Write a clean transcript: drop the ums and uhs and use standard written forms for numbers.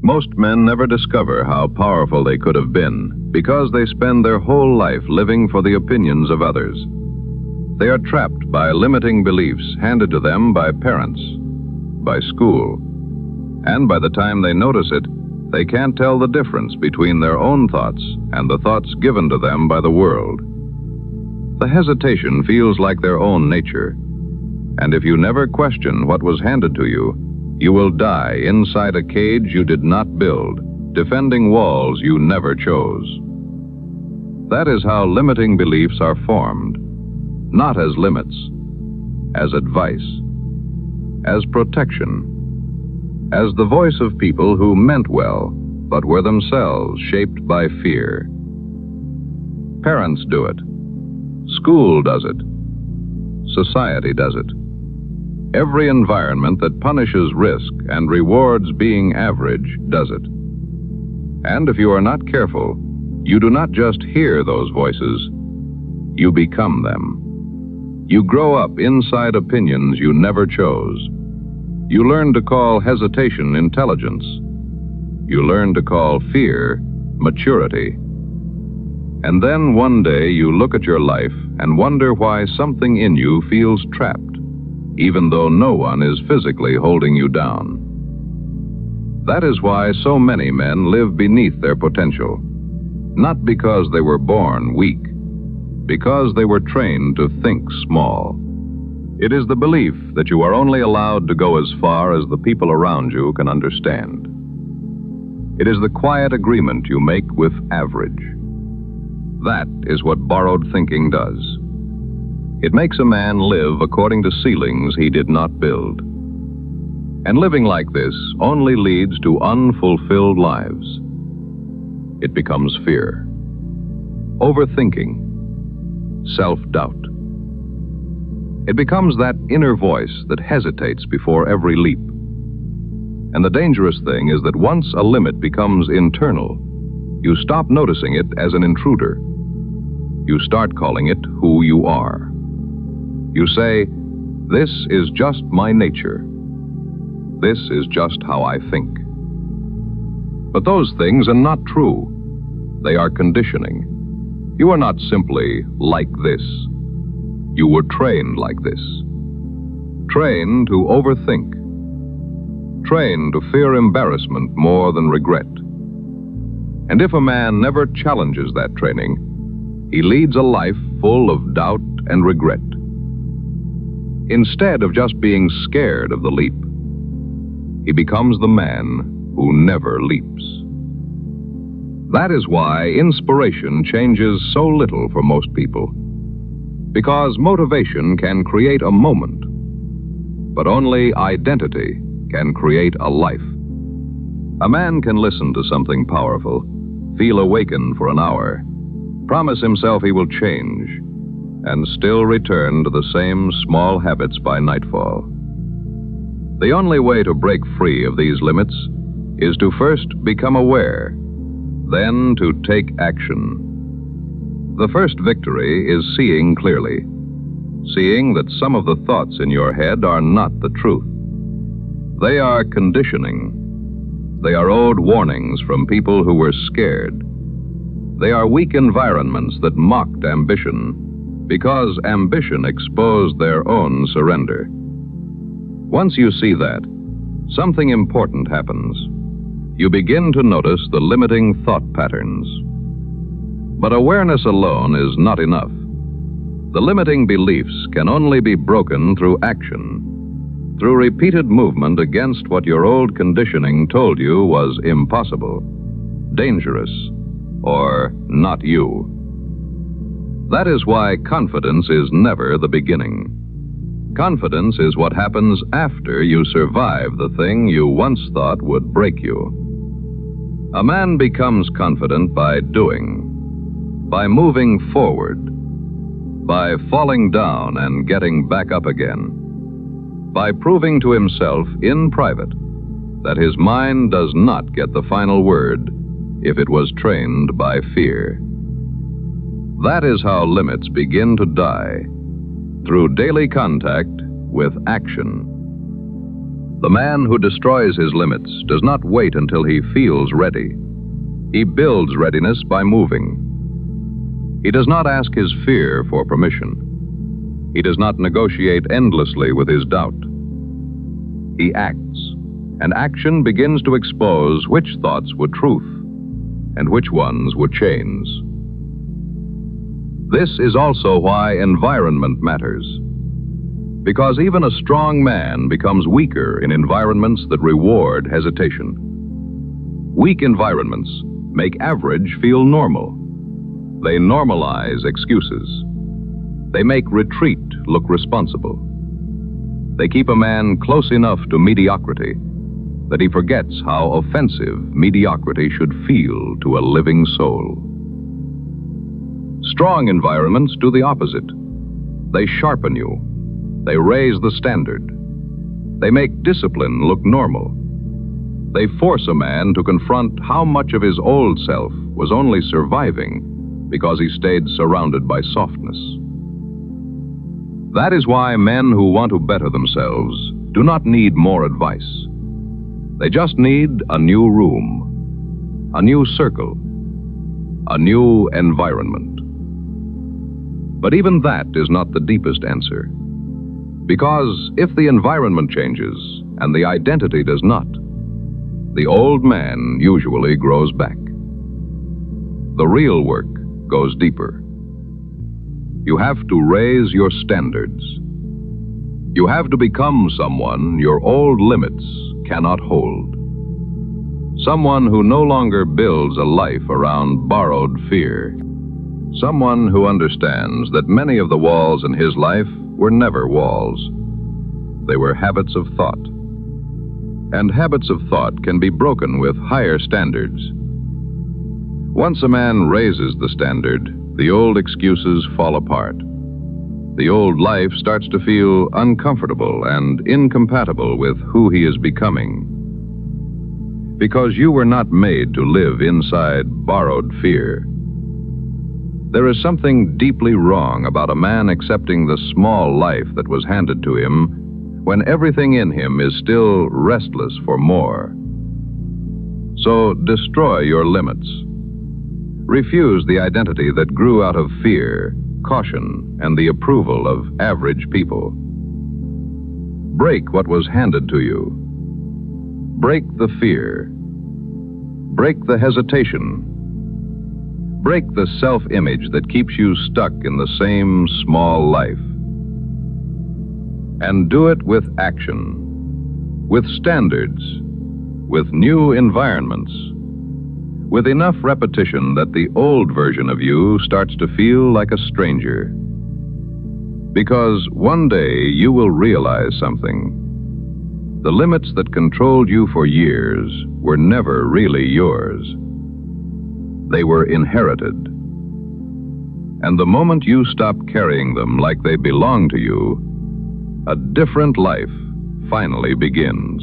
Most men never discover how powerful they could have been because they spend their whole life living for the opinions of others. They are trapped by limiting beliefs handed to them by parents, by school, and by the time they notice it, they can't tell the difference between their own thoughts and the thoughts given to them by the world. The hesitation feels like their own nature, and if you never question what was handed to you, you will die inside a cage you did not build, defending walls you never chose. That is how limiting beliefs are formed, not as limits, as advice, as protection, as the voice of people who meant well, but were themselves shaped by fear. Parents do it. School does it. Society does it. Every environment that punishes risk and rewards being average does it. And if you are not careful, you do not just hear those voices, you become them. You grow up inside opinions you never chose. You learn to call hesitation intelligence. You learn to call fear maturity. And then one day you look at your life and wonder why something in you feels trapped, even though no one is physically holding you down. That is why so many men live beneath their potential, not because they were born weak, because they were trained to think small. It is the belief that you are only allowed to go as far as the people around you can understand. It is the quiet agreement you make with average. That is what borrowed thinking does. It makes a man live according to ceilings he did not build. And living like this only leads to unfulfilled lives. It becomes fear, overthinking, self-doubt. It becomes that inner voice that hesitates before every leap. And the dangerous thing is that once a limit becomes internal, you stop noticing it as an intruder. You start calling it who you are. You say, "This is just my nature. This is just how I think." But those things are not true. They are conditioning. You are not simply like this. You were trained like this. Trained to overthink. Trained to fear embarrassment more than regret. And if a man never challenges that training, he leads a life full of doubt and regret. Instead of just being scared of the leap, he becomes the man who never leaps. That is why inspiration changes so little for most people. Because motivation can create a moment, but only identity can create a life. A man can listen to something powerful, feel awakened for an hour, promise himself he will change, and still return to the same small habits by nightfall. The only way to break free of these limits is to first become aware, then to take action. The first victory is seeing clearly, seeing that some of the thoughts in your head are not the truth. They are conditioning. They are old warnings from people who were scared. They are weak environments that mocked ambition because ambition exposed their own surrender. Once you see that, something important happens. You begin to notice the limiting thought patterns. But awareness alone is not enough. The limiting beliefs can only be broken through action, through repeated movement against what your old conditioning told you was impossible, dangerous, or not you. That is why confidence is never the beginning. Confidence is what happens after you survive the thing you once thought would break you. A man becomes confident by doing, by moving forward, by falling down and getting back up again, by proving to himself in private that his mind does not get the final word if it was trained by fear. That is how limits begin to die, through daily contact with action. The man who destroys his limits does not wait until he feels ready. He builds readiness by moving. He does not ask his fear for permission. He does not negotiate endlessly with his doubt. He acts, and action begins to expose which thoughts were truth and which ones were chains. This is also why environment matters. Because even a strong man becomes weaker in environments that reward hesitation. Weak environments make average feel normal. They normalize excuses. They make retreat look responsible. They keep a man close enough to mediocrity that he forgets how offensive mediocrity should feel to a living soul. Strong environments do the opposite. They sharpen you. They raise the standard. They make discipline look normal. They force a man to confront how much of his old self was only surviving because he stayed surrounded by softness. That is why men who want to better themselves do not need more advice. They just need a new room, a new circle, a new environment. But even that is not the deepest answer. Because if the environment changes and the identity does not, the old man usually grows back. The real work goes deeper. You have to raise your standards. You have to become someone your old limits cannot hold. Someone who no longer builds a life around borrowed fear. Someone who understands that many of the walls in his life were never walls. They were habits of thought. And habits of thought can be broken with higher standards. Once a man raises the standard, the old excuses fall apart. The old life starts to feel uncomfortable and incompatible with who he is becoming. Because you were not made to live inside borrowed fear. There is something deeply wrong about a man accepting the small life that was handed to him when everything in him is still restless for more. So destroy your limits. Refuse the identity that grew out of fear, caution, and the approval of average people. Break what was handed to you. Break the fear. Break the hesitation. Break the self-image that keeps you stuck in the same small life. And do it with action, with standards, with new environments, with enough repetition that the old version of you starts to feel like a stranger. Because one day you will realize something. The limits that controlled you for years were never really yours. They were inherited. And the moment you stop carrying them like they belong to you, a different life finally begins.